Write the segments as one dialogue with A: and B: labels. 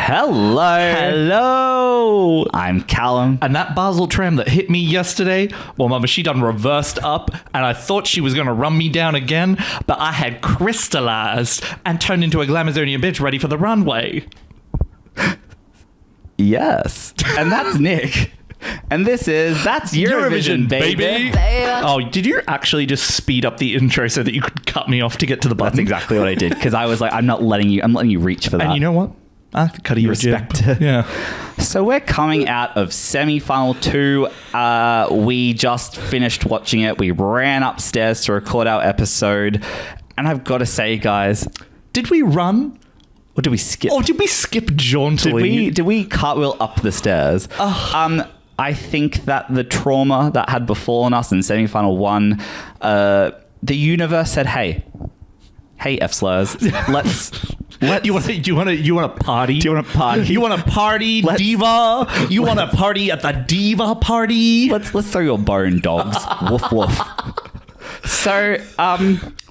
A: Hello.
B: I'm Callum.
A: And that Basel tram that hit me yesterday, well, Mama, she done reversed up, and I thought she was going to run me down again, but I had crystallized and turned into a Glamazonian bitch ready for the runway.
B: Yes. And that's Nick. And that's Eurovision, baby.
A: Oh, did you actually just speed up the intro so that you could cut me off to get to the button?
B: That's exactly what I did, because I was like, I'm letting you reach for that.
A: And you know what? I cut you
B: respect.
A: Yeah.
B: So we're coming out of semi-final 2. We just finished watching it. We ran upstairs to record our episode. And I've got to say, guys,
A: did we run?
B: Or did we skip?
A: Or did we skip jauntily?
B: Did we cartwheel up the stairs? I think that the trauma that had befallen us in semi-final 1, the universe said, hey, F-slurs, let's
A: you want to party?
B: Do you want to party?
A: You want to party, diva? You want to party at the diva party?
B: Let's throw your bone, dogs. Woof woof. So,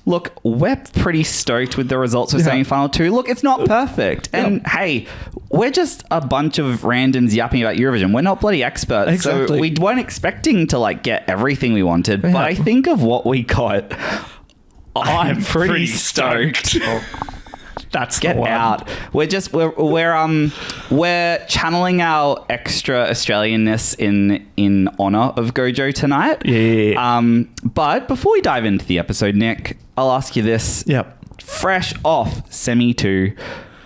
B: look, we're pretty stoked with the results of semi-final 2. Look, it's not perfect. And hey, we're just a bunch of randoms yapping about Eurovision. We're not bloody experts.
A: Exactly.
B: So we weren't expecting to get everything we wanted. But I think of what we got, I'm pretty stoked.
A: That's
B: Get
A: the one.
B: out. We're channeling our extra Australianness in honor of Gojo tonight.
A: Yeah.
B: But before we dive into the episode, Nick, I'll ask you this.
A: Yep.
B: Fresh off semi 2,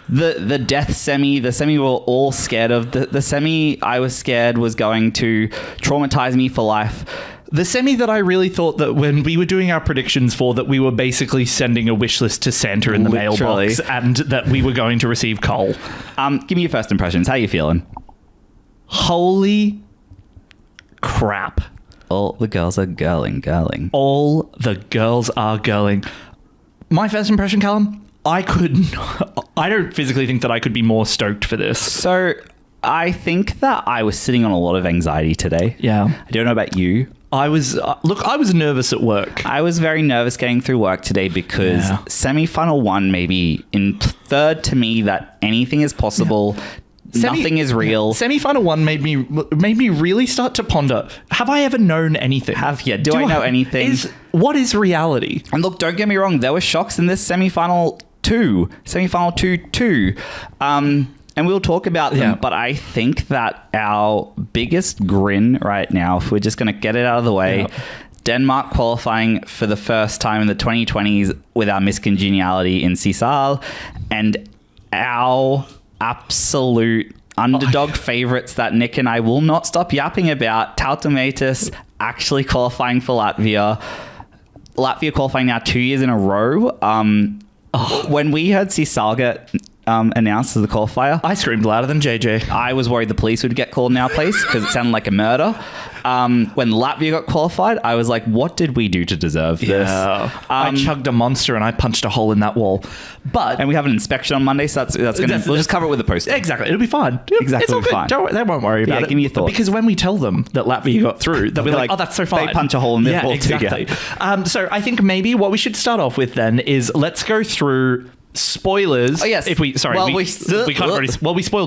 B: the death semi, the semi we were all scared of, the semi I was scared was going to traumatize me for life.
A: The semi that I really thought that when we were doing our predictions for, that we were basically sending a wish list to Santa in the mailbox and that we were going to receive coal.
B: Give me your first impressions. How are you feeling?
A: Holy crap.
B: All the girls are girling.
A: All the girls are girling. My first impression, Callum, I don't physically think that I could be more stoked for this.
B: So I think that I was sitting on a lot of anxiety today.
A: Yeah.
B: I don't know about you.
A: I was nervous at work.
B: I was very nervous getting through work today because semi-final 1 maybe inferred to me that anything is possible. Nothing is real.
A: Semi-final 1 made me really start to ponder, have I ever known anything?
B: Do I know anything?
A: What is reality?
B: And look, don't get me wrong, there were shocks in this semi-final 2 too. And we'll talk about them, but I think that our biggest grin right now, if we're just going to get it out of the way, Denmark qualifying for the first time in the 2020s with our miscongeniality in Sisal, and our absolute underdog favourites that Nick and I will not stop yapping about, Tautomatis actually qualifying for Latvia. Latvia qualifying now 2 years in a row. When we heard Sisal get announced as the qualifier,
A: I screamed louder than JJ.
B: I was worried the police would get called in our place because it sounded like a murder. When Latvia got qualified, I was like, what did we do to deserve this?
A: I chugged a monster and I punched a hole in that wall.
B: And we have an inspection on Monday, so that's gonna we'll just cover it with a poster.
A: Exactly. It'll be fine.
B: Exactly,
A: it's all good.
B: fine.
A: They won't worry about it.
B: Give me your thoughts.
A: Because when we tell them that Latvia got through, they'll be like, oh, that's so fine.
B: They punch a hole in the wall
A: exactly.
B: together.
A: So I think maybe what we should start off with then is let's go through spoilers.
B: Oh yes.
A: We spoiled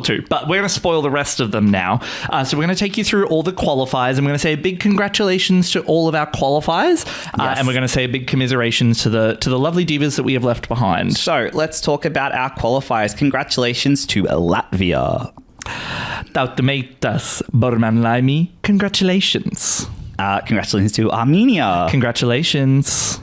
A: 2, but we're going to spoil the rest of them now. So we're going to take you through all the qualifiers, and we're going to say a big congratulations to all of our qualifiers, and we're going to say a big commiserations to the lovely divas that we have left behind.
B: So let's talk about our qualifiers. Congratulations to Latvia.
A: Tautomatis Bormanlaimi. Congratulations.
B: Congratulations to Armenia.
A: Congratulations.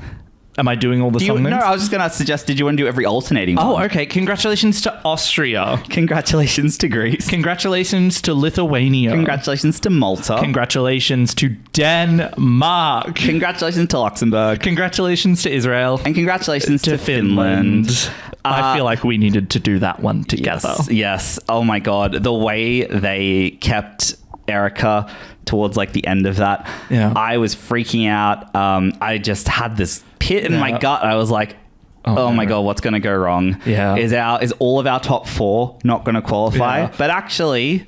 A: Am I doing all the song names?
B: No, I was just going to suggest, did you want to do every alternating one?
A: Oh, okay. Congratulations to Austria.
B: Congratulations to Greece.
A: Congratulations to Lithuania.
B: Congratulations to Malta.
A: Congratulations to Denmark.
B: Congratulations to Luxembourg.
A: Congratulations to Israel.
B: And congratulations to Finland.
A: I feel like we needed to do that one together.
B: Yes. Oh my God. The way they kept Erica towards the end of that, I was freaking out. I just had this pit in my gut. I was like, oh my God, what's going to go wrong? Is all of our top 4 not going to qualify? But actually,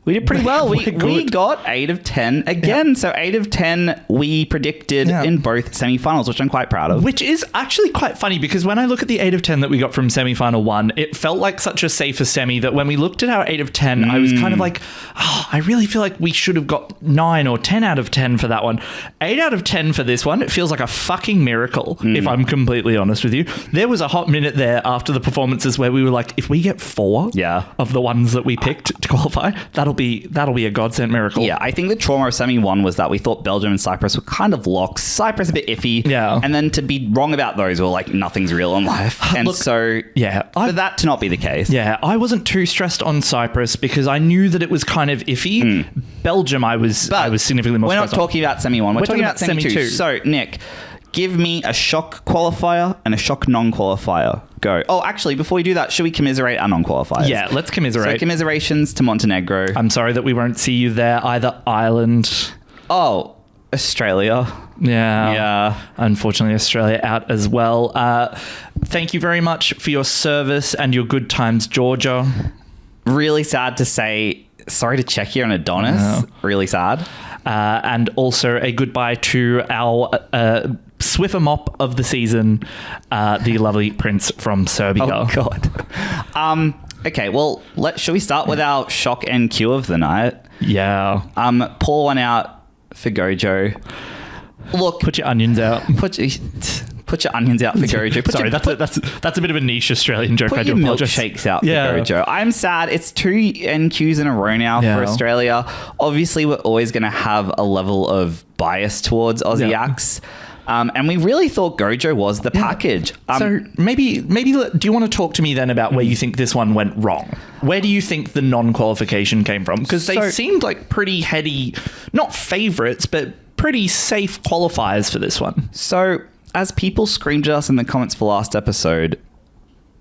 B: We did pretty well. We got 8 of 10 again. Yeah. So 8 of 10 we predicted in both semi-finals, which I'm quite proud of.
A: Which is actually quite funny because when I look at the 8 of 10 that we got from semi-final 1, it felt like such a safer semi that when we looked at our 8 of 10, I was kind of like, I really feel like we should have got 9 or 10 out of 10 for that one. 8 out of 10 for this one. It feels like a fucking miracle, if I'm completely honest with you. There was a hot minute there after the performances where we were like, if we get 4 of the ones that we picked to qualify, that'll be a godsend miracle.
B: Yeah, I think the trauma of semi 1 was that we thought Belgium and Cyprus were kind of locks. Cyprus a bit iffy.
A: Yeah.
B: And then to be wrong about those, we're like, nothing's real in life. And for that to not be the case.
A: Yeah, I wasn't too stressed on Cyprus because I knew that it was kind of iffy. Belgium, I was significantly more stressed on.
B: We're not talking about semi 1. We're talking about semi 2. So, Nick, give me a shock qualifier and a shock non-qualifier. Go. Oh, actually, before we do that, should we commiserate our non-qualifiers?
A: Yeah, let's commiserate.
B: So, commiserations to Montenegro.
A: I'm sorry that we won't see you there either. Ireland.
B: Oh, Australia.
A: Yeah. Unfortunately, Australia out as well. Thank you very much for your service and your good times, Georgia.
B: Really sad to say sorry to Czechia and Adonis. Really sad.
A: And also a goodbye to our Swiffer mop of the season, the lovely Prince from Serbia.
B: Oh, God. Okay, well, should we start with our shock NQ of the night?
A: Yeah.
B: Pour one out for Gojo. Look,
A: put your onions out.
B: Put your onions out for Gojo.
A: Sorry, that's a bit of a niche Australian joke.
B: I do apologize. Milkshakes out for Gojo. I'm sad. It's 2 NQs in a row now for Australia. Obviously, we're always going to have a level of bias towards Aussie acts. And we really thought Gojo was the package.
A: So maybe do you want to talk to me then about where you think this one went wrong? Where do you think the non-qualification came from? Because they seemed like pretty heady, not favourites, but pretty safe qualifiers for this one.
B: So as people screamed at us in the comments for last episode,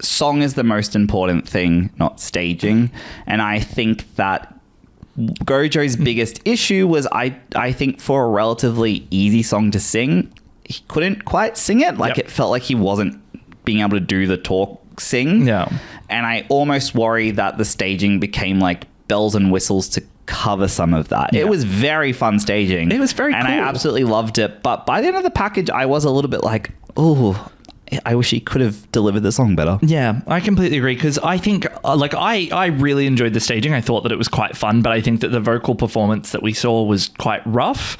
B: song is the most important thing, not staging. And I think that Gojo's biggest issue was I think for a relatively easy song to sing, he couldn't quite sing it. It felt like he wasn't being able to do the talk sing.
A: Yeah.
B: And I almost worry that the staging became like bells and whistles to cover some of that. It was very fun staging.
A: It was very cool.
B: And I absolutely loved it. But by the end of the package, I was a little bit like, oh, I wish he could have delivered the song better.
A: Yeah, I completely agree because I think I really enjoyed the staging. I thought that it was quite fun, but I think that the vocal performance that we saw was quite rough.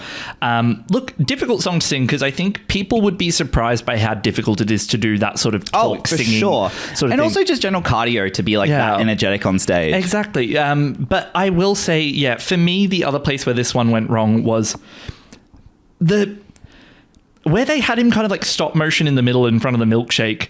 A: Look, difficult song to sing because I think people would be surprised by how difficult it is to do that sort of talk singing.
B: Sure.
A: Sort of
B: and
A: thing.
B: Also just general cardio to be like that energetic on stage.
A: Exactly. But I will say, for me, the other place where this one went wrong was where they had him kind of like stop motion in the middle in front of the milkshake.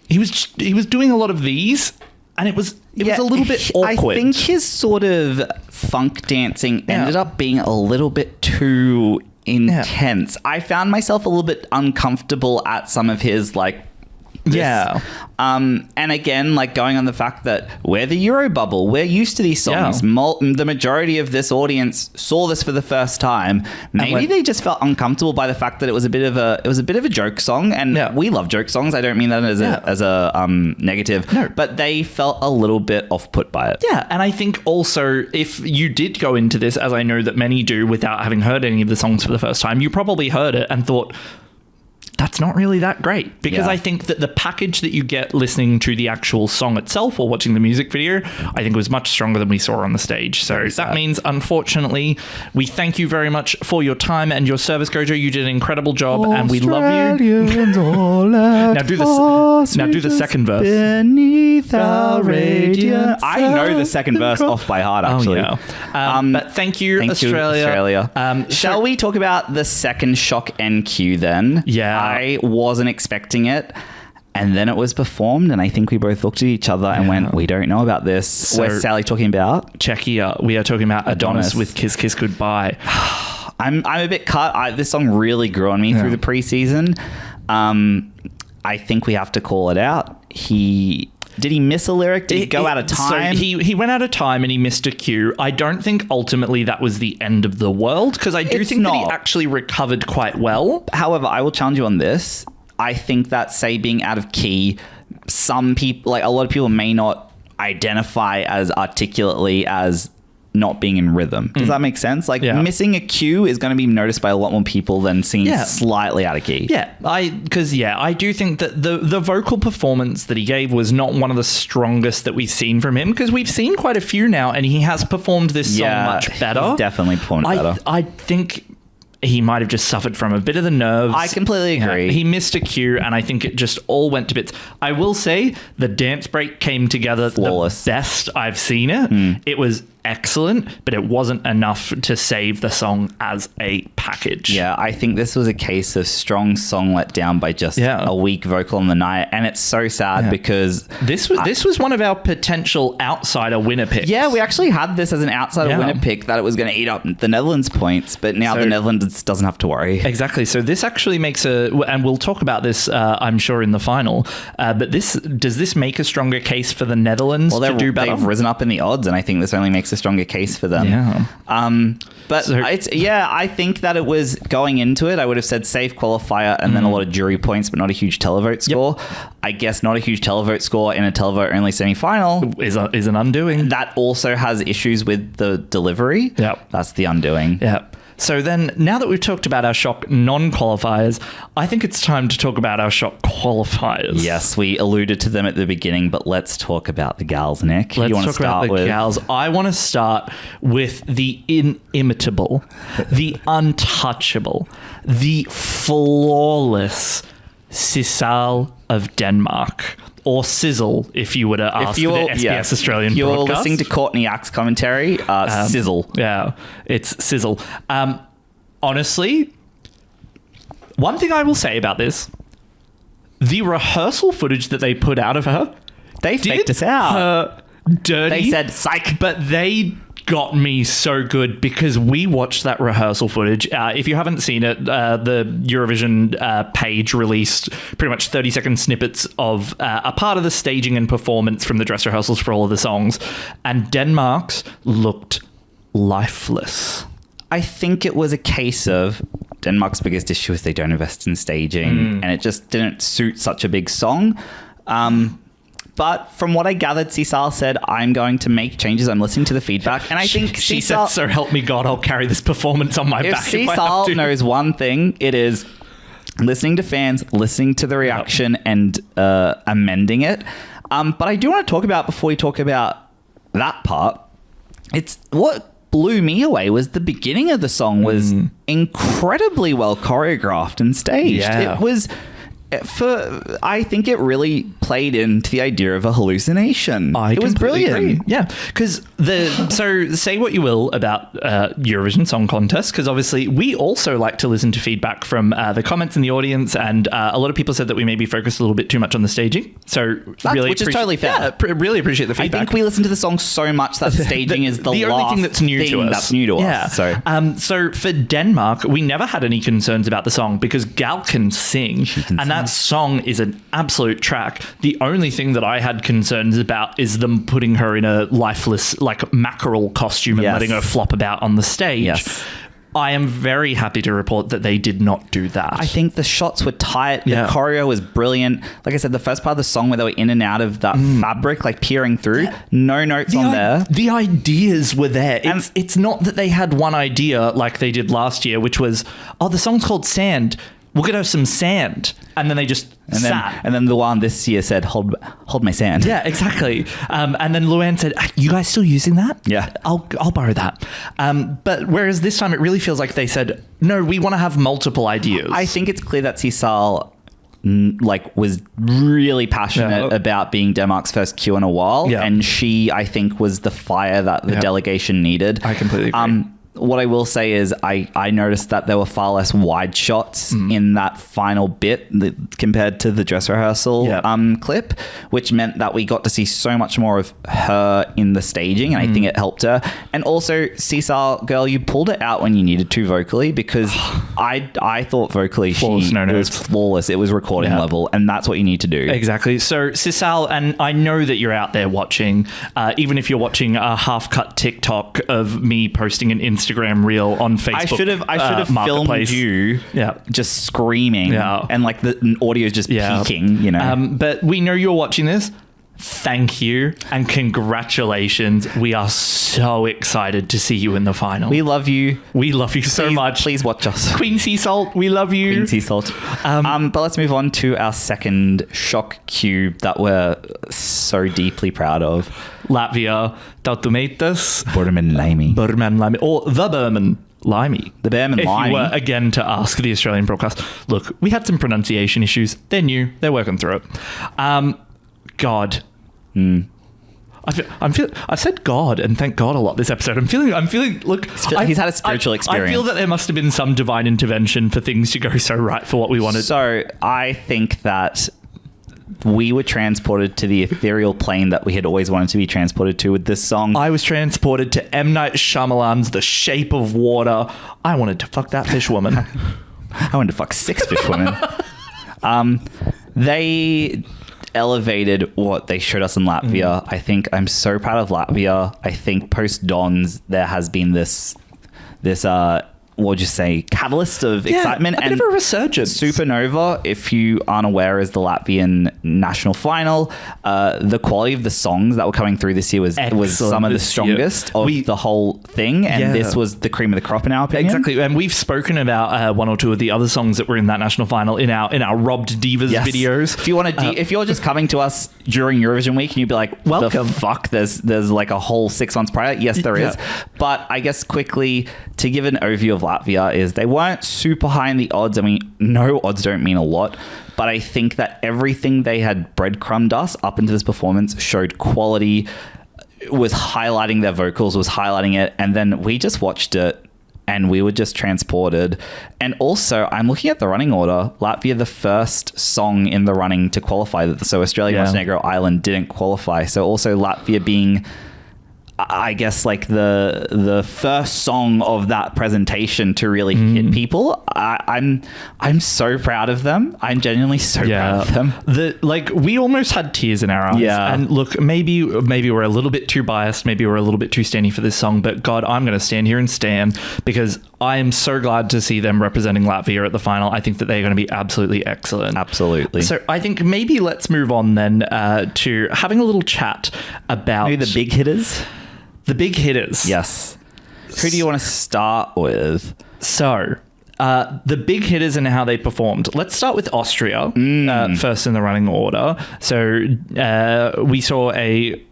A: He was doing a lot of these, and it was a little bit awkward.
B: I think his sort of funk dancing ended up being a little bit too intense. I found myself a little bit uncomfortable at some of his and again, going on the fact that we're the Euro bubble, we're used to these songs. The majority of this audience saw this for the first time. Maybe they just felt uncomfortable by the fact that it was a bit of a joke song, and we love joke songs. I don't mean that as a negative, but they felt a little bit off put by it.
A: Yeah, and I think also if you did go into this, as I know that many do, without having heard any of the songs for the first time, you probably heard it and thought, that's not really that great, because I think that the package that you get listening to the actual song itself or watching the music video, I think was much stronger than we saw on the stage. So that means, unfortunately, we thank you very much for your time and your service, Gojo. You did an incredible job, and we love you. Now do the second verse.
B: Beneath our radiance. I know the second verse off by heart, actually.
A: But thank you, Australia.
B: Shall we talk about the second shock NQ then?
A: Yeah.
B: I wasn't expecting it. And then it was performed, and I think we both looked at each other and went, we don't know about this. So, where's Sally talking about?
A: Czechia. We are talking about Adonis with Kiss Kiss Goodbye.
B: I'm a bit cut. This song really grew on me through the preseason. I think we have to call it out. Did he miss a lyric? Did he go out of time?
A: So he went out of time and he missed a cue. I don't think ultimately that was the end of the world, because I do think that he actually recovered quite well.
B: However, I will challenge you on this. I think that, say, being out of key, some people, a lot of people may not identify as articulately as not being in rhythm. Does that make sense? Like missing a cue is going to be noticed by a lot more people than singing slightly out of key.
A: Yeah, I do think that the vocal performance that he gave was not one of the strongest that we've seen from him, because we've seen quite a few now, and he has performed this song much better.
B: He's definitely performed better.
A: I think he might have just suffered from a bit of the nerves.
B: I completely agree.
A: He missed a cue, and I think it just all went to bits. I will say the dance break came together flawless. The best I've seen it. It was excellent, but it wasn't enough to save the song as a package.
B: Yeah, I think this was a case of strong song let down by just a weak vocal on the night, and it's so sad because
A: this was one of our potential outsider winner picks.
B: Yeah, we actually had this as an outsider winner pick, that it was going to eat up the Netherlands points, but now the Netherlands doesn't have to worry.
A: Exactly. So this actually makes and we'll talk about this, I'm sure, in the final. But does this make a stronger case for the Netherlands to do better?
B: They've risen up in the odds, and I think this only makes a stronger case for them.
A: Yeah.
B: I think that it was going into it, I would have said safe qualifier and then a lot of jury points, but not a huge televote score. I guess not a huge televote score in a televote only semi-final
A: is an undoing.
B: That also has issues with the delivery.
A: Yep.
B: That's the undoing.
A: Yeah. So then, now that we've talked about our shock non-qualifiers, I think it's time to talk about our shock qualifiers.
B: Yes, we alluded to them at the beginning, but let's talk about the gals, Nick.
A: Let's talk about the gals. I want to start with the inimitable, the untouchable, the flawless Sissal of Denmark. Or Sizzle, if you were to ask the SBS Australian
B: you're
A: broadcast.
B: Listening to Courtney Ack's commentary, Sizzle.
A: Yeah, it's Sizzle. Honestly, one thing I will say about this, the rehearsal footage that they put out of her,
B: they faked us out.
A: Dirty.
B: They said, psych.
A: But they got me so good, because we watched that rehearsal footage. If you haven't seen it, the Eurovision page released pretty much 30-second snippets of a part of the staging and performance from the dress rehearsals for all of the songs, and Denmark's looked lifeless.
B: I think it was a case of Denmark's biggest issue is they don't invest in staging, and it just didn't suit such a big song. But from what I gathered, Sissal said, I'm going to make changes. I'm listening to the feedback. And I think
A: she said, so help me God, I'll carry this performance on my back.
B: If Sissal knows one thing, it is listening to fans, listening to the reaction, and amending it. But I do want to talk about, before we talk about that part, it's what blew me away was the beginning of the song was incredibly well choreographed and staged.
A: Yeah.
B: It was... I think it really played into the idea of a hallucination. It was brilliant.
A: Agree. Yeah, because so say what you will about Eurovision Song Contest, because obviously we also like to listen to feedback from the comments in the audience, and a lot of people said that we maybe focused a little bit too much on the staging. So
B: which is totally fair.
A: Yeah, really appreciate the feedback.
B: I think we listen to the song so much that staging is the
A: only thing that's new to us.
B: That's new to us.
A: So for Denmark, we never had any concerns about the song, because Gal can sing, that song is an absolute track. The only thing that I had concerns about is them putting her in a lifeless, like, mackerel costume and letting her flop about on the stage. Yes. I am very happy to report that they did not do that.
B: I think the shots were tight. The choreo was brilliant. Like I said, the first part of the song where they were in and out of that fabric, like peering through, no notes on there.
A: The ideas were there. It's not that they had one idea like they did last year, which was, the song's called Sand. We'll get her some sand. And then they just sat.
B: And then the one this year said, hold my sand.
A: Yeah, exactly. And then Luann said, you guys still using that?
B: Yeah.
A: I'll borrow that. But whereas this time it really feels like they said, no, we want to have multiple ideas.
B: I think it's clear that Sissal was really passionate about being Denmark's first Q in a while. Yeah. And she, I think, was the fire that the delegation needed.
A: I completely agree.
B: What I will say is I noticed that there were far less wide shots in that final bit compared to the dress rehearsal clip, which meant that we got to see so much more of her in the staging, and I think it helped her. And also, Sissal, girl, you pulled it out when you needed to vocally, because I thought vocally it was flawless. It was recording level, and that's what you need to do.
A: Exactly. So Sissal, and I know that you're out there watching, even if you're watching a half-cut TikTok of me posting an Instagram reel on Facebook. I should have
B: filmed you just screaming and like the audio is just peaking, you know.
A: But we know you're watching this. thank you and congratulations. We are so excited to see you in the final.
B: We love you.
A: We love you so much.
B: Please watch us.
A: Queen Sea Salt, we love you.
B: Queen Sea Salt. But let's move on to our second shock cube that we're so deeply proud of.
A: Latvia, Tautumeitas,
B: Burman Limey.
A: Or the Burman Limey.
B: The Burman Limey.
A: If you were, again, to ask the Australian broadcast, look, we had some pronunciation issues. They're new. They're working through it. God. I've said God and thank God a lot this episode. I'm feeling. Look,
B: he's had a spiritual experience.
A: I feel that there must have been some divine intervention for things to go so right for what we wanted.
B: So I think that we were transported to the ethereal plane that we had always wanted to be transported to with this song.
A: I was transported to M. Night Shyamalan's The Shape of Water. I wanted to fuck that fish woman.
B: I wanted to fuck 6 fish women. They elevated what they showed us in Latvia. I think I'm so proud of Latvia. I think post Dons there has been this what would you say, catalyst of excitement
A: a bit of a resurgence.
B: Supernova, if you aren't aware, is the Latvian national final. The quality of the songs that were coming through this year was some of the strongest of the whole thing, and this was the cream of the crop in our opinion.
A: Exactly, and we've spoken about one or two of the other songs that were in that national final in our Robbed Divas videos.
B: If you want to, if you're just coming to us during Eurovision week and you'd be like, "Welcome, the fuck!" There's like a whole 6 months prior. Yes, there is. But I guess quickly to give an overview of Latvia is they weren't super high in the odds. I mean, no odds don't mean a lot, but I think that everything they had breadcrumbed us up into this performance showed quality, was highlighting their vocals, was highlighting it, and then we just watched it and we were just transported. And also, I'm looking at the running order. Latvia, the first song in the running to qualify. So Australia, Montenegro, Ireland didn't qualify. So also Latvia being, I guess, like the first song of that presentation to really hit people. I'm so proud of them. I'm genuinely so proud of them.
A: We almost had tears in our eyes. Yeah. And look, maybe we're a little bit too biased. Maybe we're a little bit too standy for this song. But God, I'm going to stand here and stand because I am so glad to see them representing Latvia at the final. I think that they're going to be absolutely excellent.
B: Absolutely.
A: So I think maybe let's move on then to having a little chat about
B: maybe the big hitters.
A: The big hitters.
B: Yes. Who do you want to start with?
A: So, the big hitters and how they performed. Let's start with Austria first in the running order. So, we saw a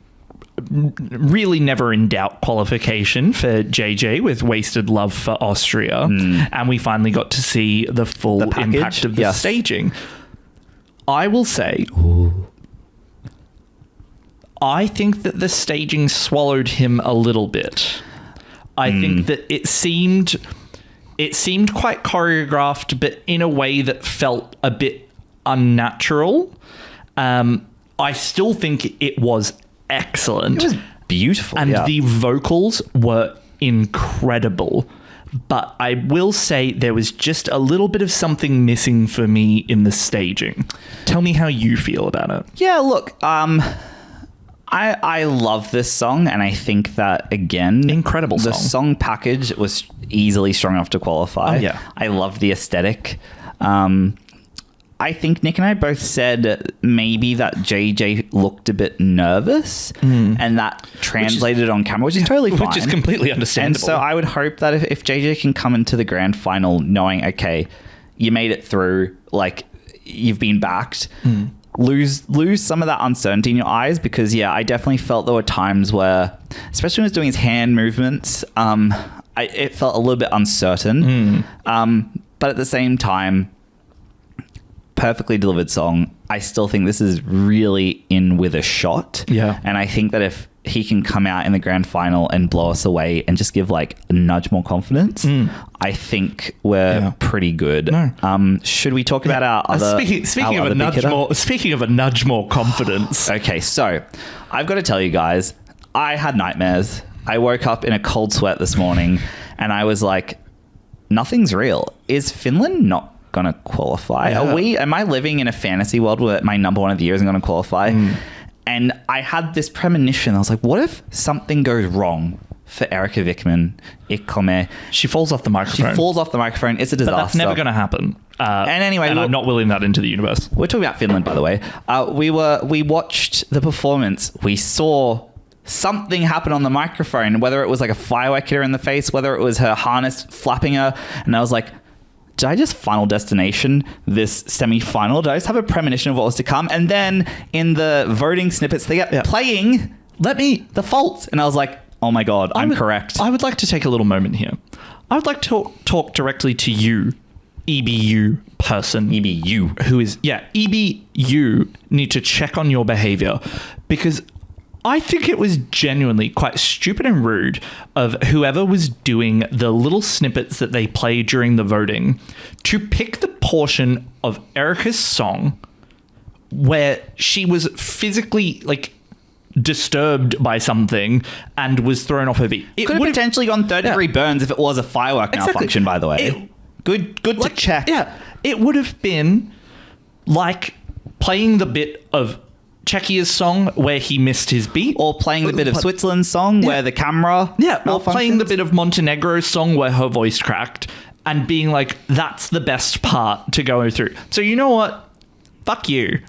A: really never in doubt qualification for JJ with Wasted Love for Austria. And we finally got to see the full impact of the staging. I will say... I think that the staging swallowed him a little bit. I think that it seemed quite choreographed, but in a way that felt a bit unnatural. I still think it was excellent.
B: It was beautiful.
A: And the vocals were incredible. But I will say there was just a little bit of something missing for me in the staging. Tell me how you feel about it.
B: Yeah, look, I love this song, and I think that, again...
A: Incredible song.
B: The song package was easily strong enough to qualify.
A: Oh, yeah.
B: I love the aesthetic. I think Nick and I both said maybe that JJ looked a bit nervous, and that translated on camera, which is totally fine.
A: Which is completely understandable.
B: And so I would hope that if JJ can come into the grand final knowing, okay, you made it through, like, you've been backed... Lose some of that uncertainty in your eyes, because I definitely felt there were times where, especially when he was doing his hand movements, it felt a little bit uncertain. But at the same time, perfectly delivered song. I still think this is really in with a shot.
A: Yeah.
B: And I think that if he can come out in the grand final and blow us away and just give like a nudge more confidence, I think we're pretty good.
A: No.
B: Should we talk about our other...
A: Speaking of a nudge more confidence.
B: Okay, so I've got to tell you guys, I had nightmares. I woke up in a cold sweat this morning and I was like, nothing's real. Is Finland not going to qualify? Am I living in a fantasy world where my number one of the year isn't going to qualify? And I had this premonition. I was like, what if something goes wrong for Erika Wickman?
A: She falls off the microphone.
B: It's a disaster.
A: But that's never going to happen.
B: And anyway,
A: I'm not willing that into the universe.
B: We're talking about Finland, by the way. We watched the performance. We saw something happen on the microphone, whether it was like a firework hit her in the face, whether it was her harness flapping her. And I was like, did I just Final Destination this semi-final? Did I just have a premonition of what was to come? And then in the voting snippets, they get playing the fault. And I was like, oh my God, I'm correct.
A: I would like to take a little moment here. I would like to talk directly to you, EBU person.
B: EBU.
A: Who is, EBU need to check on your behavior, because I think it was genuinely quite stupid and rude of whoever was doing the little snippets that they play during the voting to pick the portion of Erica's song where she was physically like disturbed by something and was thrown off her beat.
B: It could have potentially gone third-degree burns if it was a firework malfunction, by the way. Good to check.
A: Yeah, it would have been like playing the bit of Czechia's song where he missed his beat,
B: or playing the bit of Switzerland's song where the camera
A: or playing the bit of Montenegro's song where her voice cracked, and being like, that's the best part to go through. So you know what? Fuck you.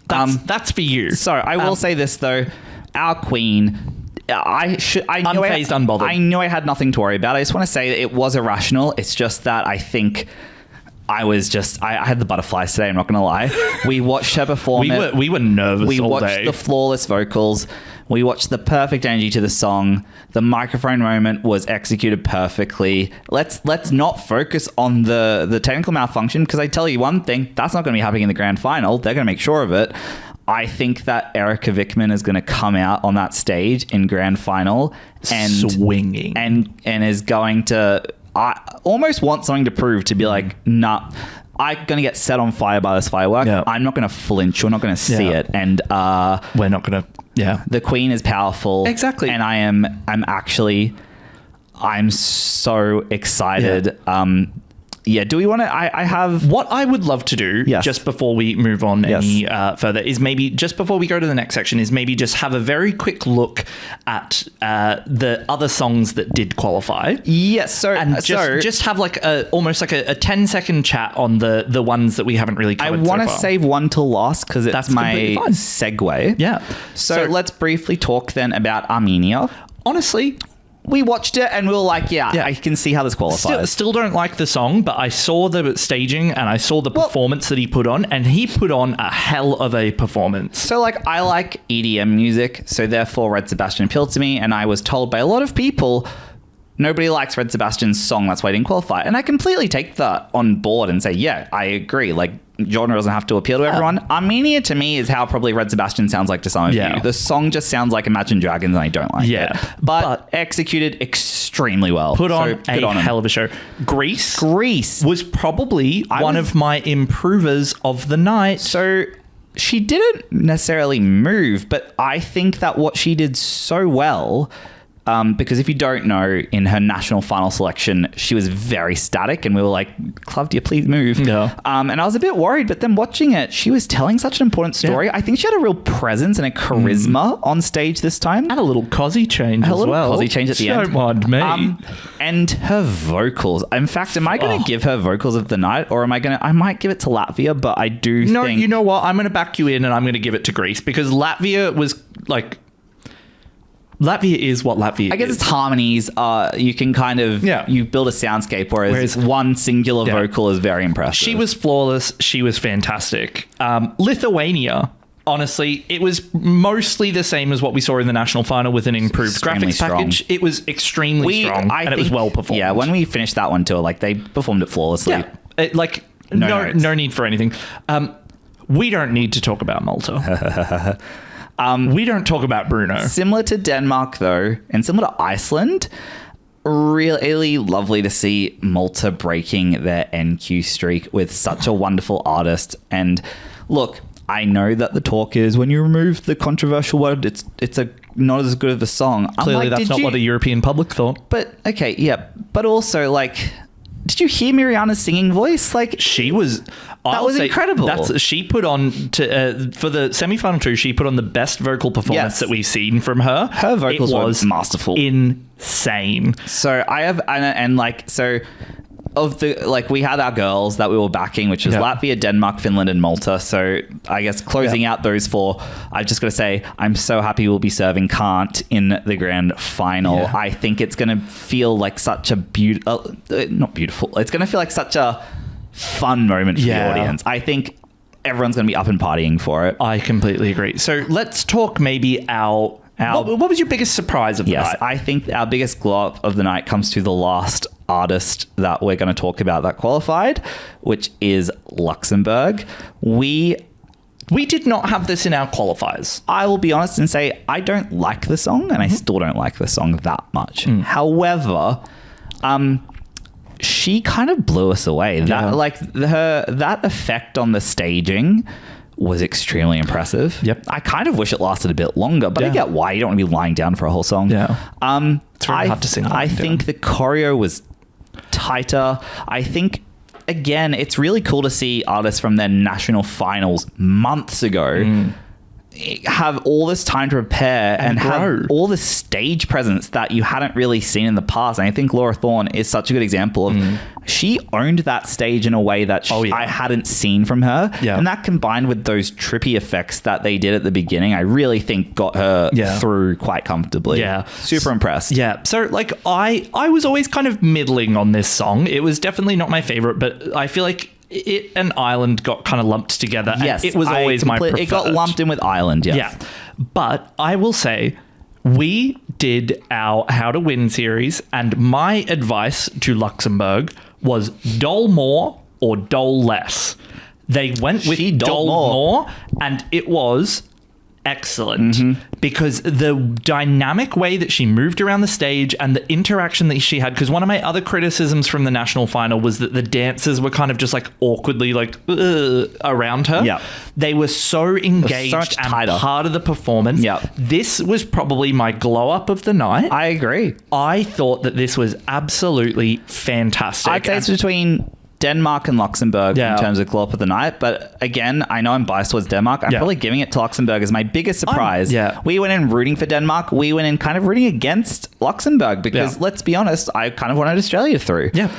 A: That's for you.
B: So I will say this though, our queen, unfazed,
A: unbothered.
B: I knew I had nothing to worry about. I just want to say that it was irrational. It's just that I think I had the butterflies today, I'm not going to lie. We watched her perform.
A: We were nervous all day.
B: We watched the flawless vocals. We watched the perfect energy to the song. The microphone moment was executed perfectly. Let's not focus on the technical malfunction, because I tell you one thing, that's not going to be happening in the grand final. They're going to make sure of it. I think that Erica Vickman is going to come out on that stage in grand final and
A: swinging
B: and is going to... I almost want something to prove, to be like, nah, I'm going to get set on fire by this firework. Yeah. I'm not going to flinch. We're not going to see it. And
A: we're not going to,
B: the queen is powerful.
A: Exactly.
B: And I'm so excited. Do we want to... I have...
A: What I would love to do, just before we move on any further, is maybe just before we go to the next section, is maybe just have a very quick look at the other songs that did qualify.
B: Yes. So...
A: And just have like almost like a 10-second chat on the ones that we haven't really covered.
B: I want to save one till last, because that's my segue.
A: Yeah.
B: So let's briefly talk then about Armenia.
A: Honestly...
B: We watched it and we were like, I can see how this qualifies.
A: Still don't like the song, but I saw the staging and I saw the performance that he put on, and he put on a hell of a performance.
B: So like, I like EDM music, so therefore Red Sebastian appealed to me, and I was told by a lot of people, nobody likes Red Sebastian's song, that's why he didn't qualify. And I completely take that on board and say, yeah, I agree. Like, genre doesn't have to appeal to everyone. Armenia to me is how probably Red Sebastian sounds like to some of you. The song just sounds like Imagine Dragons, and I don't like it. But executed extremely well.
A: Put on a hell of a show. Greece was probably one of my improvers of the night.
B: So she didn't necessarily move, but I think that what she did so well... because if you don't know, in her national final selection, she was very static, and we were like, Clavdia, please move.
A: Yeah.
B: And I was a bit worried, but then watching it, she was telling such an important story. I think she had a real presence and a charisma on stage this time.
A: And a little cosy change as well.
B: A little cosy change at the end.
A: Don't mind me.
B: And her vocals. In fact, am I going to give her vocals of the night, or I might give it to Latvia, but I do think...
A: No, you know what? I'm going to back you in, and I'm going to give it to Greece, because Latvia was like... Latvia is what Latvia is.
B: I guess it's harmonies. You can kind of... You build a soundscape, whereas one singular vocal is very impressive.
A: She was flawless. She was fantastic. Lithuania, honestly, it was mostly the same as what we saw in the national final with an improved graphics package. It was extremely strong, and it was well performed.
B: Yeah, when we finished that one too, like, they performed it flawlessly.
A: Yeah, no need for anything. We don't need to talk about Malta. We don't talk about Bruno.
B: Similar to Denmark, though, and similar to Iceland, really lovely to see Malta breaking their NQ streak with such a wonderful artist. And look, I know that the talk is when you remove the controversial word, it's not as good of a song.
A: Clearly, that's not what the European public thought.
B: But okay, yeah, but also like... Did you hear Miriana's singing voice? Like,
A: she was...
B: That was incredible.
A: She put on for the semi-final 2. She put on the best vocal performance that we've seen from her.
B: Her vocals were masterful,
A: insane.
B: So I have we had our girls that we were backing, which was Latvia, Denmark, Finland, and Malta. So I guess closing out those four, I've just got to say, I'm so happy we'll be serving Can't in the grand final. Yeah. I think it's going to feel like such a not beautiful. It's going to feel like such a fun moment for the audience. I think everyone's going to be up and partying for it.
A: I completely agree. So let's talk maybe what was your biggest surprise of the night?
B: I think our biggest glow up of the night comes to the last artist that we're going to talk about that qualified, which is Luxembourg. We did not have this in our qualifiers. I will be honest and say I don't like the song, and I still don't like the song that much. However, she kind of blew us away. That effect on the staging was extremely impressive.
A: Yep.
B: I kind of wish it lasted a bit longer, but I get why you don't want to be lying down for a whole song.
A: Yeah. It's very hard to sing.
B: I think the choreo was tighter. I think, again, it's really cool to see artists from their national finals months ago have all this time to prepare and have all the stage presence that you hadn't really seen in the past. And I think Laura Thorne is such a good example of she owned that stage in a way that I hadn't seen from her. Yeah. And that combined with those trippy effects that they did at the beginning, I really think got her through quite comfortably.
A: Yeah.
B: Super impressed.
A: Yeah. So like I was always kind of middling on this song. It was definitely not my favorite, but I feel like it and Ireland got kind of lumped together.
B: Yes.
A: It was always my preferred.
B: It got lumped in with Ireland, yes.
A: Yeah. But I will say we did our How to Win series, and my advice to Luxembourg was dole more or dole less. They went with dole more, and it was excellent because the dynamic way that she moved around the stage and the interaction that she had, because one of my other criticisms from the national final was that the dancers were kind of just like awkwardly like around her.
B: Yeah.
A: They were so engaged and part of the performance.
B: Yeah.
A: This was probably my glow up of the night.
B: I agree.
A: I thought that this was absolutely fantastic.
B: I'd say it's between Denmark and Luxembourg in terms of glow up of the night. But again, I know I'm biased towards Denmark. I'm probably giving it to Luxembourg as my biggest surprise. We went in rooting for Denmark. We went in kind of rooting against Luxembourg because let's be honest, I kind of wanted Australia through.
A: Yeah.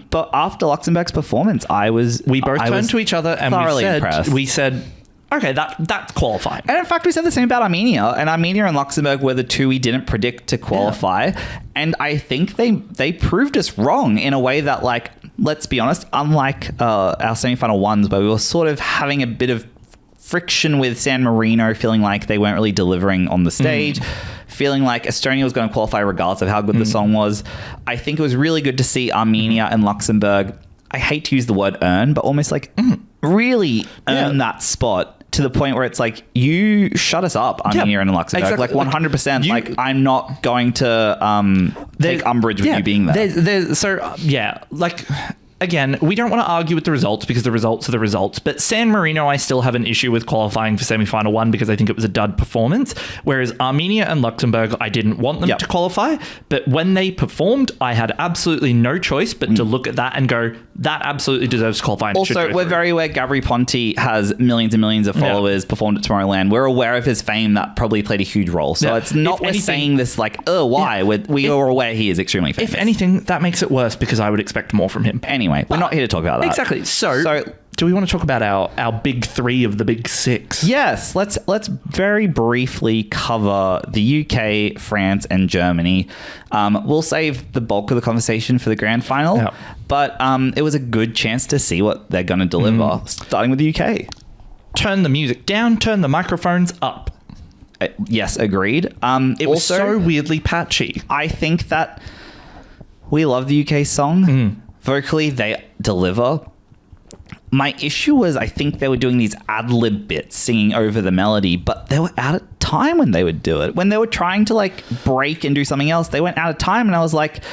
B: But after Luxembourg's performance, we both
A: turned to each other and we said, okay, that's qualifying.
B: And in fact, we said the same about Armenia. And Armenia and Luxembourg were the two we didn't predict to qualify. Yeah. And I think they proved us wrong in a way that, like, let's be honest, unlike our semi-final ones, where we were sort of having a bit of friction with San Marino, feeling like they weren't really delivering on the stage, feeling like Estonia was going to qualify regardless of how good the song was. I think it was really good to see Armenia and Luxembourg, I hate to use the word earn, but almost like really earn that spot. To the point where it's like, you shut us up, Armenia and Luxembourg.
A: Exactly.
B: Like 100%. Like I'm not going to take umbrage with you being there.
A: Like, again, we don't want to argue with the results because the results are the results. But San Marino, I still have an issue with qualifying for semi-final one because I think it was a dud performance. Whereas Armenia and Luxembourg, I didn't want them to qualify. But when they performed, I had absolutely no choice but to look at that and go, that absolutely deserves to qualify.
B: Also, we're very aware Gabri Ponti has millions and millions of followers, performed at Tomorrowland. We're aware of his fame. That probably played a huge role. So it's not we're saying this like, why? We are aware he is extremely famous.
A: If anything, that makes it worse because I would expect more from him.
B: Anyway, we're not here to talk about that.
A: Exactly. So do we want to talk about our big three of the big six?
B: Yes. Let's very briefly cover the UK, France, and Germany. We'll save the bulk of the conversation for the grand final, but it was a good chance to see what they're going to deliver, starting with the UK.
A: Turn the music down, turn the microphones up.
B: Yes, agreed.
A: It was so weirdly patchy.
B: I think that we love the UK song. Vocally, they deliver. My issue was I think they were doing these ad-lib bits singing over the melody, but they were out of time when they would do it. When they were trying to like break and do something else, they went out of time, and I was like,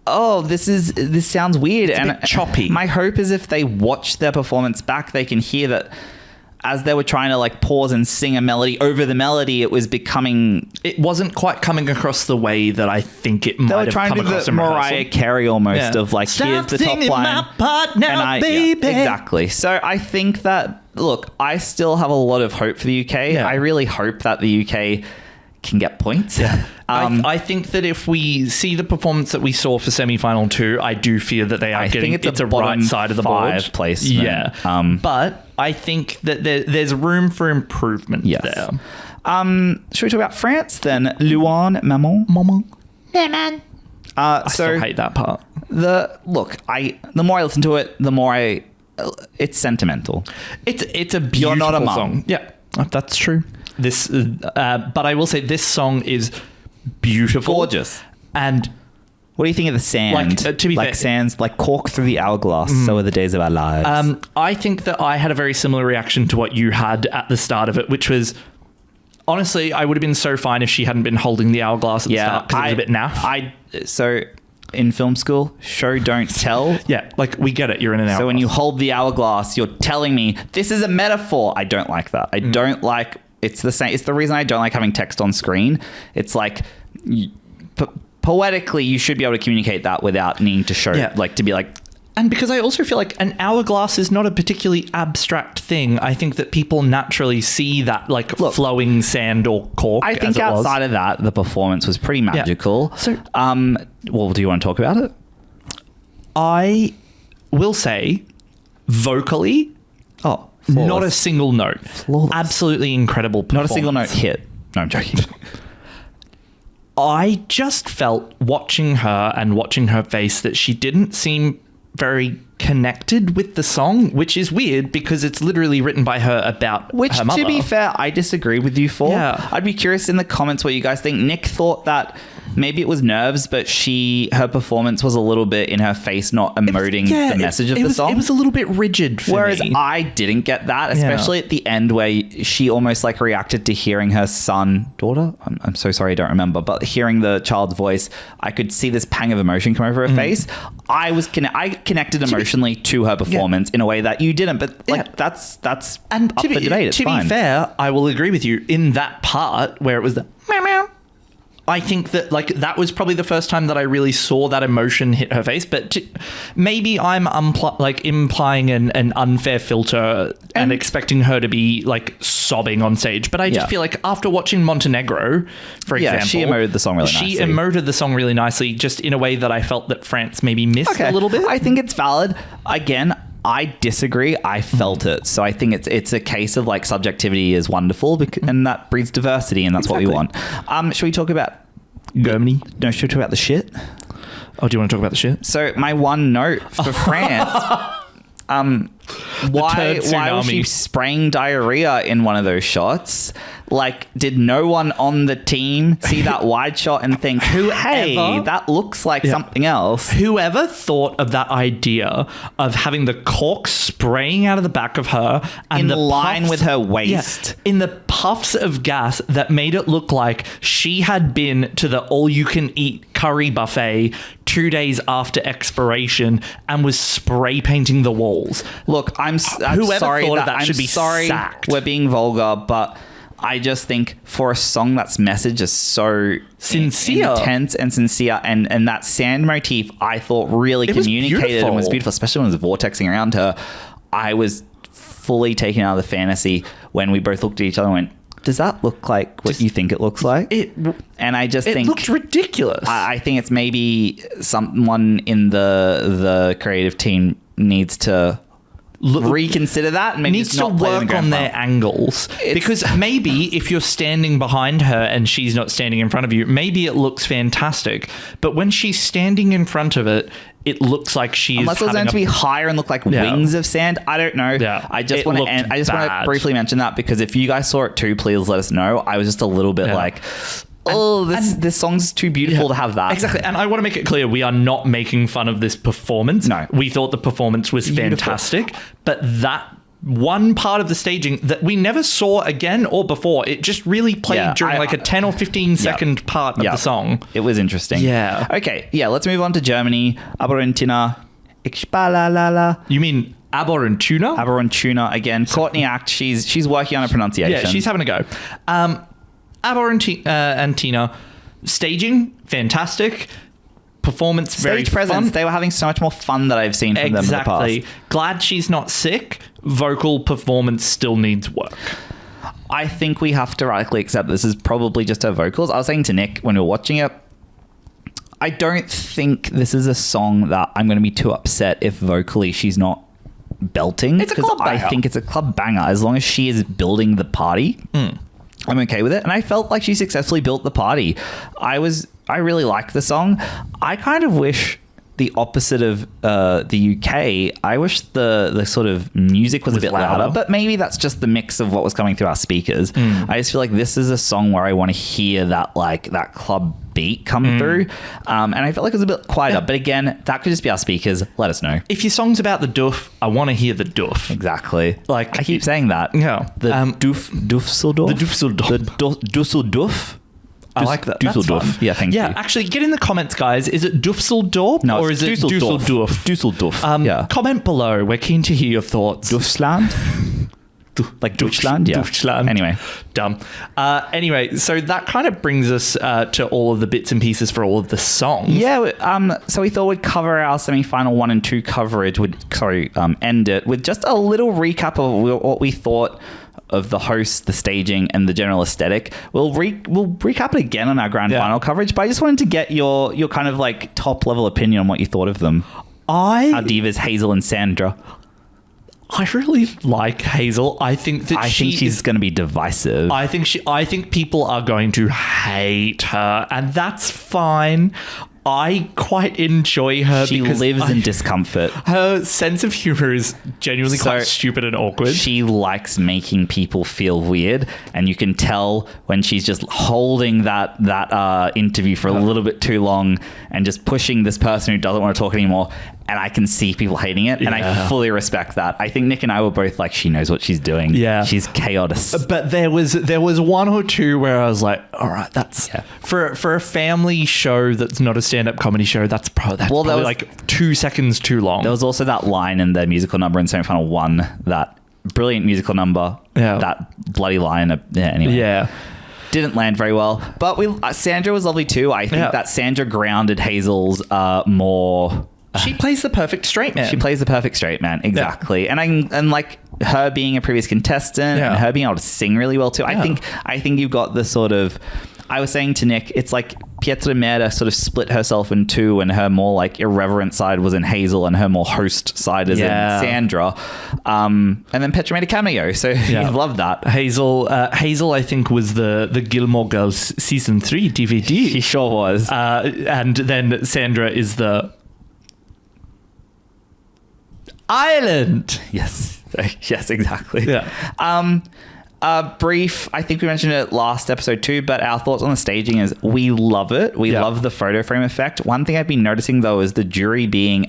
B: oh, this sounds weird and
A: choppy.
B: My hope is if they watch their performance back, they can hear that as they were trying to like pause and sing a melody over the melody, it wasn't quite coming across the way that I think it might have come across. They were trying to do the Mariah Carey almost of like, here's the top line.
A: My part now, baby.
B: Exactly. So I think that, look, I still have a lot of hope for the UK. I really hope that the UK can get points. Yeah.
A: I think that if we see the performance that we saw for semi-final 2, I do fear that they are getting it's a right side of the board.
B: Placement.
A: Yeah. But I think that there's room for improvement there.
B: Should we talk about France then? Luan Maman.
A: Yeah, man. I still hate that part.
B: The more I listen to it, the more it's sentimental.
A: It's a beautiful
B: You're not a mum.
A: song. Yeah, that's true. But I will say this song is beautiful,
B: gorgeous.
A: And
B: what do you think of the sand?
A: To be fair,
B: sands, like cork through the hourglass. So are the days of our lives.
A: I think that I had a very similar reaction to what you had at the start of it, which was, honestly, I would have been so fine if she hadn't been holding the hourglass at the start because it was a bit naff.
B: So in film school, show, don't tell.
A: Yeah, like we get it. You're in an hourglass.
B: So when you hold the hourglass, you're telling me this is a metaphor. I don't like that. I don't like. It's the same. It's the reason I don't like having text on screen. It's like poetically, you should be able to communicate that without needing to show, to be like.
A: And because I also feel like an hourglass is not a particularly abstract thing. I think that people naturally see that flowing sand or cork.
B: I think outside of that, the performance was pretty magical. Yeah. So, do you want to talk about it?
A: I will say, vocally,
B: flawless.
A: Not a single note. Flawless. Absolutely incredible performance.
B: Not a single note hit. No, I'm joking.
A: I just felt watching her face that she didn't seem very connected with the song, which is weird because it's literally written by her about her mother.
B: To be fair, I disagree with you for. Yeah. I'd be curious in the comments what you guys think. Nick thought that maybe it was nerves, but her performance was a little bit in her face, not emoting the message of the song.
A: It was a little bit rigid for me.
B: Whereas I didn't get that, especially at the end where she almost reacted to hearing her daughter? I'm so sorry, I don't remember, but hearing the child's voice, I could see this pang of emotion come over her face. I connected emotionally to her performance in a way that you didn't, but that's and up for debate. It's fine.
A: To be fair, I will agree with you in that part where it was the meow meow. I think that that was probably the first time that I really saw that emotion hit her face. But maybe I'm implying an unfair filter and expecting her to be sobbing on stage. But I just feel like after watching Montenegro, for example,
B: she emoted the song really nicely.
A: She emoted the song really nicely, just in a way that I felt that France maybe missed a little bit.
B: I think it's valid. Again, I disagree. I felt it. So I think it's a case of subjectivity is wonderful and that breeds diversity, and that's what we want. Should we talk about
A: Germany?
B: No, should we talk about the shit?
A: Oh, do you want to talk about the shit?
B: So my one note for France, why was she spraying diarrhea in one of those shots? Did no one on the team see that wide shot and think, hey, that looks like something else?
A: Whoever thought of that idea of having the cork spraying out of the back of her and
B: in line with her waist,
A: in the puffs of gas that made it look like she had been to the all-you-can-eat curry buffet 2 days after expiration and was spray painting the walls.
B: Look, I'm
A: whoever
B: sorry
A: thought of that should be sacked.
B: We're being vulgar, but I just think for a song that's message is so
A: sincere,
B: intense and sincere, and that sand motif I thought really communicated and was beautiful, especially when it was vortexing around her. I was fully taken out of the fantasy when we both looked at each other and went, does that look like what you think it looks like? And I just think
A: it looked ridiculous.
B: I think it's maybe someone in the creative team needs to reconsider that and maybe
A: needs to work on their angles, because maybe if you're standing behind her and she's not standing in front of you, maybe it looks fantastic, but when she's standing in front of it, it looks like she's
B: unless it was meant to be higher and look like wings of sand. I don't know. I just want to briefly mention that, because if you guys saw it too, please let us know. I was just a little bit this song's too beautiful to have that.
A: Exactly. And I want to make it clear, we are not making fun of this performance.
B: No.
A: We thought the performance was fantastic, but that one part of the staging that we never saw again or before, it just really played during a 10 or 15 second part of the song.
B: It was interesting.
A: Yeah.
B: Okay. Yeah. Let's move on to Germany. Aberontina.
A: You mean Aberontuna?
B: Aberontuna again. Courtney Act. She's working on a pronunciation.
A: Yeah, she's having a go. Aberontina, staging, fantastic. Performance, very
B: stage presence.
A: Fun.
B: They were having so much more fun that I've seen from them in the past.
A: Glad she's not sick. Vocal performance still needs work.
B: I think we have to radically accept this is probably just her vocals. I was saying to Nick when we were watching it, I don't think this is a song that I'm going to be too upset if vocally she's not belting.
A: It's a club banger.
B: I think it's a club banger. As long as she is building the party, I'm okay with it. And I felt like she successfully built the party. I really like the song. I kind of wish the opposite of the UK. I wish the sort of music was a bit louder, but maybe that's just the mix of what was coming through our speakers. I just feel like this is a song where I want to hear that club beat come through, and I felt like it was a bit quieter, but again, that could just be our speakers. Let us know
A: if your song's about the doof. I want to hear the doof.
B: Exactly.
A: Like
B: I keep saying that.
A: Yeah,
B: the Dusseldorf. The Dusseldorf.
A: I like that.
B: Dusseldorf. Yeah, thank you.
A: Yeah, actually, get in the comments, guys. Is it Dusseldorf or is it Dusseldorf?
B: Dusseldorf.
A: Yeah. Comment below. We're keen to hear your thoughts.
B: Deutschland? Like Deutschland? Yeah.
A: Deutschland.
B: Anyway.
A: Dumb. Anyway, so that kind of brings us to all of the bits and pieces for all of the songs.
B: Yeah. So we thought we'd cover our semi-final 1 and 2 coverage. End it with just a little recap of what we thought of the host, the staging, and the general aesthetic. We'll recap it again on our grand final coverage, but I just wanted to get your kind of like top level opinion on what you thought of them. Our divas Hazel and Sandra.
A: I really like Hazel. I think
B: she's going to be divisive.
A: I think people are going to hate her, and that's fine. I quite enjoy her.
B: She lives in discomfort.
A: Her sense of humor is genuinely quite stupid and awkward.
B: She likes making people feel weird, and you can tell when she's just holding that interview for a little bit too long and just pushing this person who doesn't want to talk anymore. And I can see people hating it, and I fully respect that. I think Nick and I were both like, she knows what she's doing. Yeah, she's chaotic.
A: But there was one or two where I was like, all right, that's for a family show that's not a stand-up comedy show. That's probably like 2 seconds too long.
B: There was also that line in the musical number in semi-final 1, that brilliant musical number. Yeah, that bloody line. Anyway.
A: Yeah.
B: Didn't land very well, but Sandra was lovely too. I think that Sandra grounded Hazel's more.
A: She plays the perfect straight man.
B: She plays the perfect straight man, exactly. Yeah. And like her being a previous contestant and her being able to sing really well too. Yeah. I think you've got the sort of. I was saying to Nick, it's like Pietra Mera sort of split herself in two, and her more like irreverent side was in Hazel, and her more host side is in Sandra. And then Petra made a cameo, so you love that.
A: Hazel, I think, was the Gilmore Girls season 3 DVD.
B: She sure was.
A: And then Sandra is the Island.
B: Yes, exactly.
A: Yeah.
B: Brief, I think we mentioned it last episode too, but our thoughts on the staging is we love it. We love the photo frame effect. One thing I've been noticing though is the jury being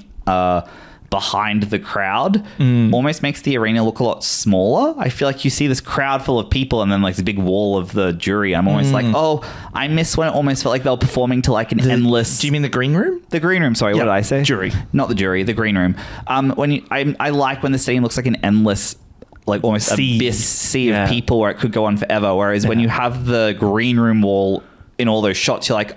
B: behind the crowd almost makes the arena look a lot smaller. I feel like you see this crowd full of people and then like the big wall of the jury. I'm almost like, I miss when it almost felt like they were performing to like an endless...
A: Do you mean the green room?
B: The green room, sorry. What did I say?
A: Jury.
B: Not the jury, the green room. I like when the stadium looks like an endless... like almost sea of people where it could go on forever. Whereas when you have the green room wall in all those shots, you're like,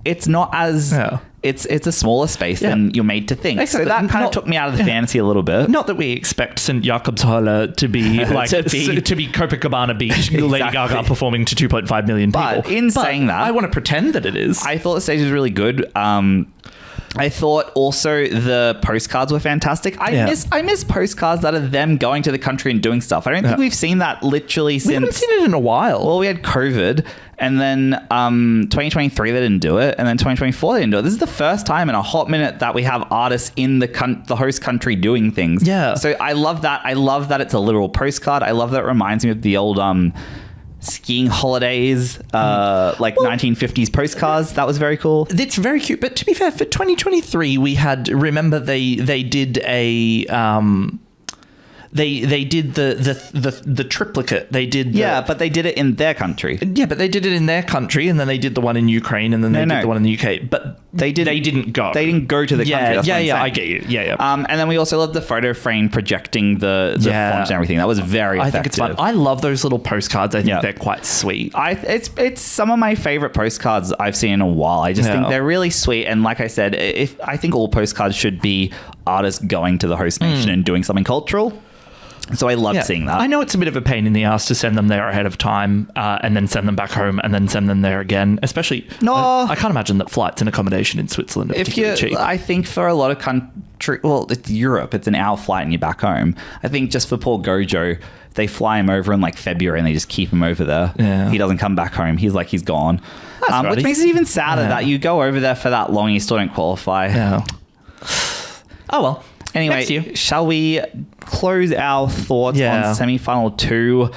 B: it's not as... It's a smaller space than you're made to think.
A: Exactly.
B: So that kind of took me out of the fantasy a little bit.
A: Not that we expect St. Jakobshalle to be like to be Copacabana Beach, Lady Gaga performing to 2.5 million people.
B: But saying that,
A: I want to pretend that it is.
B: I thought the stage was really good. I thought also the postcards were fantastic. I miss postcards that are them going to the country and doing stuff. I don't think we've seen that literally since...
A: We haven't seen it in a while.
B: Well, we had COVID, and then 2023 they didn't do it, and then 2024 they didn't do it. This is the first time in a hot minute that we have artists in the host country doing things.
A: Yeah.
B: So I love that. I love that it's a literal postcard. I love that it reminds me of the old... skiing holidays, 1950s postcards. That was very cool.
A: It's very cute. But to be fair, for 2023, we had, remember they did a they did the triplicate. They did
B: but they did it in their country.
A: Yeah, but they did it in their country, and then they did the one in Ukraine, and then they did the one in the UK. But they didn't go.
B: They didn't go to the country. That's
A: I get you. Yeah.
B: And then we also loved the photo frame projecting the font and everything. That was very effective.
A: I think it's fun. I love those little postcards. I think they're quite sweet.
B: It's some of my favorite postcards I've seen in a while. I just think they're really sweet. And like I said, I think all postcards should be artists going to the host nation and doing something cultural. So I loved seeing that.
A: I know it's a bit of a pain in the ass to send them there ahead of time and then send them back home and then send them there again. Especially, I can't imagine that flights and accommodation in Switzerland are particularly cheap.
B: I think for a lot of it's Europe. It's an hour flight and you're back home. I think just for poor Gojo, they fly him over in like February and they just keep him over there.
A: Yeah.
B: He doesn't come back home. He's gone. Which makes it even sadder that you go over there for that long and you still don't qualify.
A: Yeah. Oh, well.
B: Anyway, shall we close our thoughts on semi-final 2,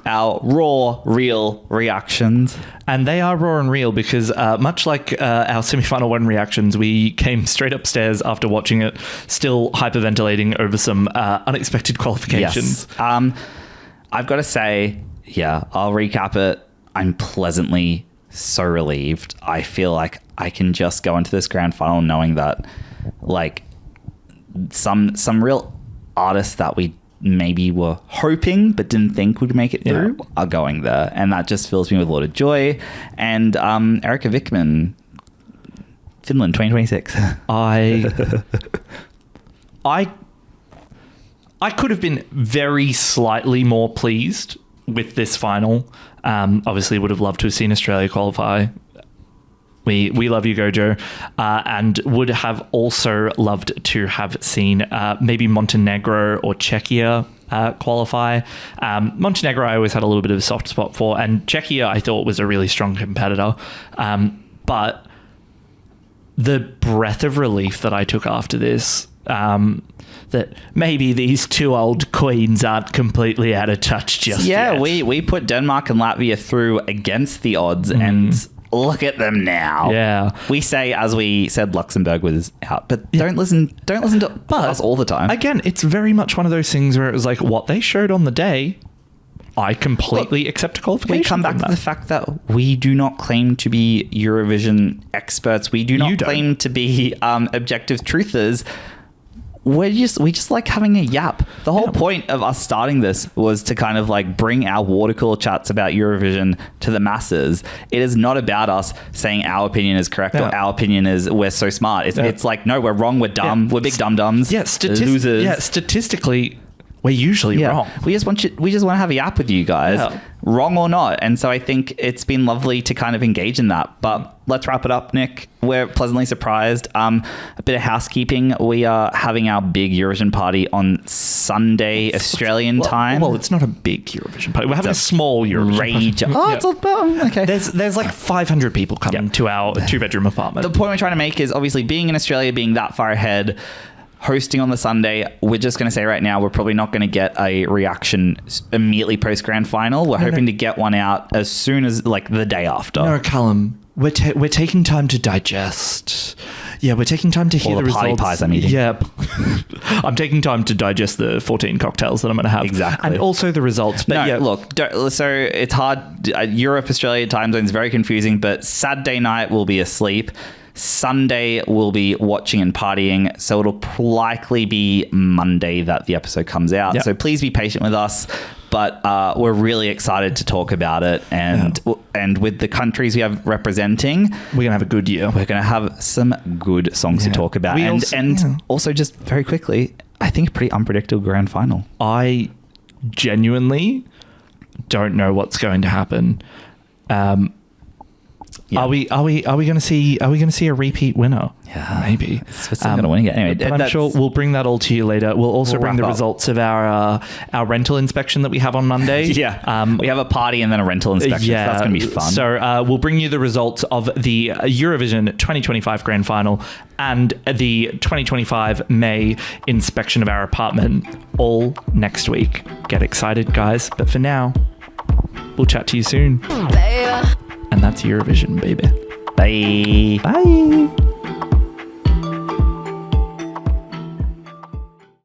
B: our raw, real reactions?
A: And they are raw and real because much like our semi-final 1 reactions, we came straight upstairs after watching it, still hyperventilating over some unexpected qualifications.
B: Yes. I've got to say, I'll recap it. I'm pleasantly so relieved. I feel like I can just go into this grand final knowing that, like, some real artists that we maybe were hoping but didn't think would make it through are going there, and that just fills me with a lot of joy. And Erika Wickman, Finland 2026.
A: I could have been very slightly more pleased with this final. Obviously would have loved to have seen Australia qualify. We love you, Gojo, and would have also loved to have seen maybe Montenegro or Czechia qualify. Montenegro I always had a little bit of a soft spot for, and Czechia I thought was a really strong competitor. But the breath of relief that I took after this, that maybe these 2 old queens aren't completely out of touch just yet.
B: We put Denmark and Latvia through against the odds, and look at them now.
A: Yeah.
B: We say, as we said, Luxembourg was out, but don't listen to us all the time.
A: Again, it's very much one of those things where it was like what they showed on the day, I completely accept a qualification.
B: We come back to the fact that we do not claim to be Eurovision experts. We do not claim to be objective truthers. We just like having a yap. The whole point of us starting this was to kind of like bring our water cooler chats about Eurovision to the masses. It is not about us saying our opinion is correct or our opinion is we're so smart. It's like, no, we're wrong, we're dumb, we're big dum-dums.
A: Yeah,
B: losers.
A: Yeah, statistically, we're usually wrong.
B: We just want to have a yap with you guys, wrong or not. And so I think it's been lovely to kind of engage in that. But let's wrap it up, Nick. We're pleasantly surprised. A bit of housekeeping. We are having our big Eurovision party on Sunday, Australian time.
A: Well, it's not a big Eurovision party. We're having a small Eurovision party.
B: Okay.
A: There's like 500 people coming to our 2-bedroom apartment.
B: The point we're trying to make is obviously being in Australia, being that far ahead, hosting on the Sunday, we're just going to say right now, we're probably not going to get a reaction immediately post grand final. We're hoping to get one out as soon as like the day after.
A: No, Callum, we're taking time to digest. Yeah, we're taking time to hear the results.
B: Pies I'm eating.
A: Yeah. I'm taking time to digest the 14 cocktails that I'm going to have.
B: Exactly.
A: And also the results. But
B: look, so it's hard. Europe, Australia time zone is very confusing, but Saturday night we'll be asleep. Sunday we'll be watching and partying, so it'll likely be Monday that the episode comes out. So please be patient with us, but we're really excited to talk about it, and with the countries we have representing,
A: we're gonna have a good year.
B: We're gonna have some good songs to talk about, also just very quickly, I think a pretty unpredictable grand final.
A: I genuinely don't know what's going to happen. Are we going to see a repeat winner?
B: Yeah,
A: maybe.
B: Switzerland going to win again. Anyway,
A: but I'm sure we'll bring that all to you later. We'll also bring the results of our rental inspection that we have on Monday.
B: We have a party and then a rental inspection. So that's going to be fun.
A: So we'll bring you the results of the Eurovision 2025 grand final and the 2025 May inspection of our apartment all next week. Get excited, guys. But for now, we'll chat to you soon. And that's Eurovision, baby.
B: Bye.
A: Bye.